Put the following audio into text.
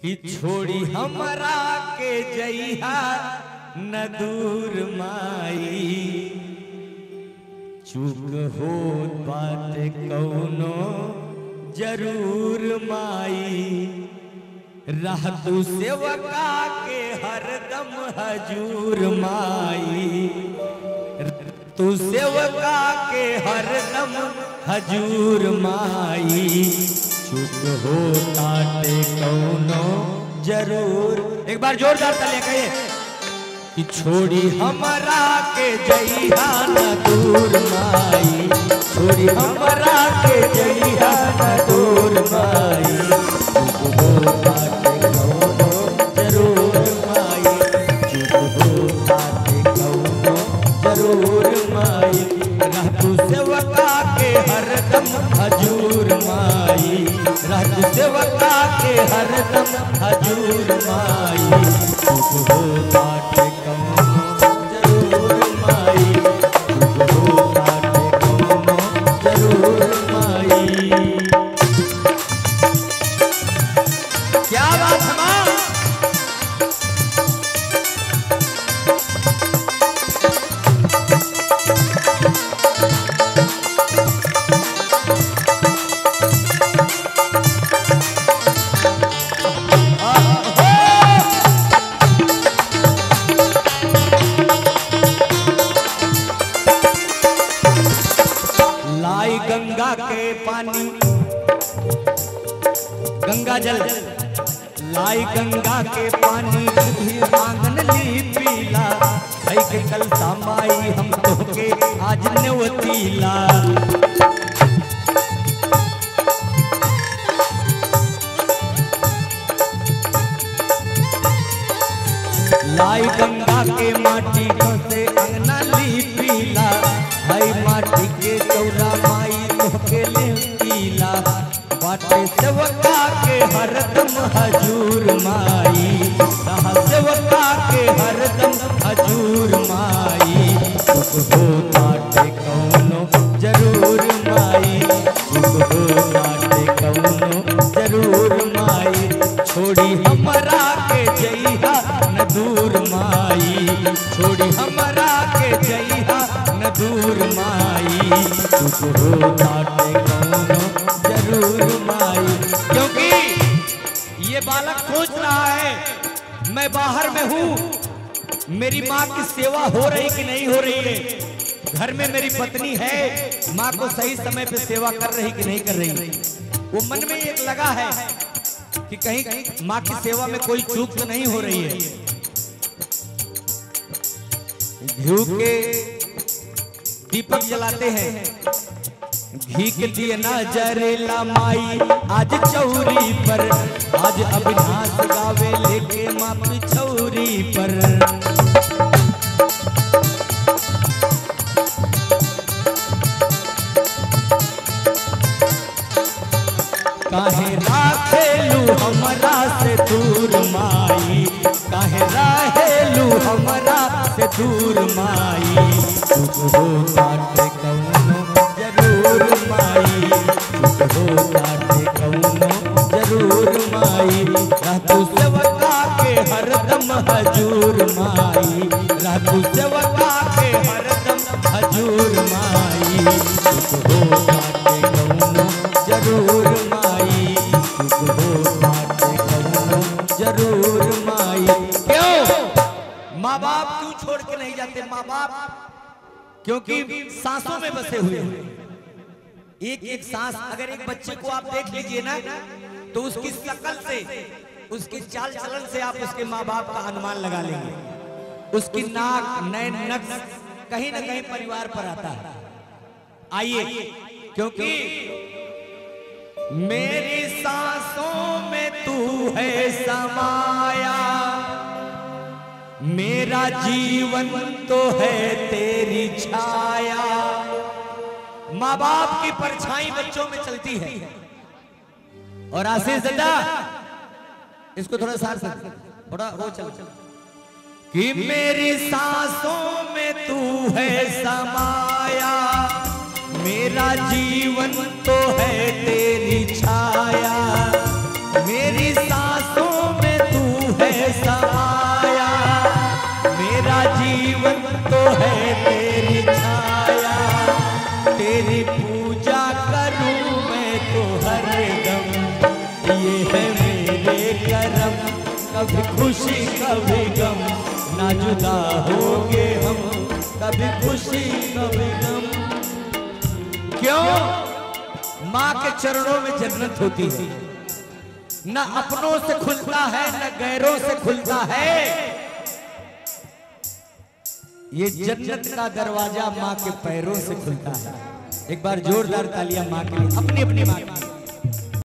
कि छोड़ी हमरा के जइहा न दूर माई, चूक हो बात कौनो जरूर माई, रह तू सेवका के हरदम हजूर माई, तू सेवका के हरदम हजूर माई, चुप हो ताटे कौनो जरूर। एक बार जोरदार तालियां कहिए कि छोड़ी हमरा के जइहा न दूर माई, छोड़ी हमरा के जइहा न दूर माई, चुप हो ताटे कौनो जरूर माई, चुप हो ताटे कौनो जरूर माई, रह तू सेवका के हरदम हजूर माई, रह तू सेवका के हरदम हजूर माई, चुप हो ताटे कौनो जरूर माई, चुप हो ताटे कौनो जरूर माई। क्या बात है मां? लाई गंगा के पानी, गंगा जल, लाई गंगा के पानी, आंगन ली पीला, भाई के कल सामाई हम तो के आज नेवतीला। लाई गंगा के माटी से अंगना ली पीला, भाई माटी के चौरा माई तोहके ले पीला, बाटे सेवका के हरदम हजूर माई, सेवका के हरदम हजूर माई, चुप हो ताटे कौनो जरूर माई, चुप हो ताटे कौनो जरूर माई, छोड़ी हमरा के जइहा न दूर माई, छोड़ी हमरा के जइहा न दूर माई, चुप हो ताटे कौनो जरूर माई। क्योंकि ये बालक सोच रहा है मैं बाहर में हूँ, मेरी माँ की सेवा हो रही कि नहीं हो रही है, घर में मेरी पत्नी है, माँ को सही समय पे सेवा कर रही कि नहीं कर रही। वो मन में एक लगा है कि कहीं माँ की सेवा में कोई चूक तो नहीं हो रही है। घी के दीपक जलाते हैं, घी के दिए ना जरेला माई आज चौरी पर, आज अविनाश गावे लेके माँ पिछौरी पर। काहे राखेलू हमरा से दूर माई, काहे रहेलू हमरा से दूर माई, चुप हो ताटे कौनो जरूर माई, चुप हो ताटे कौनो जरूर माई, रह तू सेवका के हरदम हजूर माई, रह तू सेवका के हरदम हजूर माई, चुप हो ताटे कौनो जरूर माई, चुप हो ताटे कौनो जरूर माई। क्यों माँ बाप क्यों छोड़ के नहीं जाते? माँ बाप क्योंकि सांसों में बसे हुए हैं, एक एक सांस। अगर एक बच्चे को आप देख लीजिए ना, तो उसकी शक्ल से, उसकी चाल चलन से आप उसके माँ बाप का अनुमान लगा लेंगे। उसकी नाक, नैन, नक्श कहीं ना कहीं परिवार पर आता है। आइए, क्योंकि मेरी सांसों में तू है समाया, मेरा जीवन तो है तेरी छाया। माँ बाप की परछाई बच्चों में चलती है। और आशीष दादा, इसको थोड़ा साथ थोड़ा वो चल कि मेरी सांसों में तू है समाया, मेरा जीवन तो है तेरी छाया, मेरी सांसों जीवन तो है तेरी छाया, तेरी पूजा करूं मैं तो हर दम। ये है मेरे करम, कभी खुशी कभी गम, ना जुदा होंगे हम, कभी खुशी कभी गम। क्यों? माँ के चरणों में जन्नत होती है, न अपनों से खुलता है न गैरों से खुलता है। ये जन्नत का दरवाजा माँ के पैरों से खुलता है। एक बार जोरदार तालियां माँ के लिए, अपनी अपनी माँ के लिए।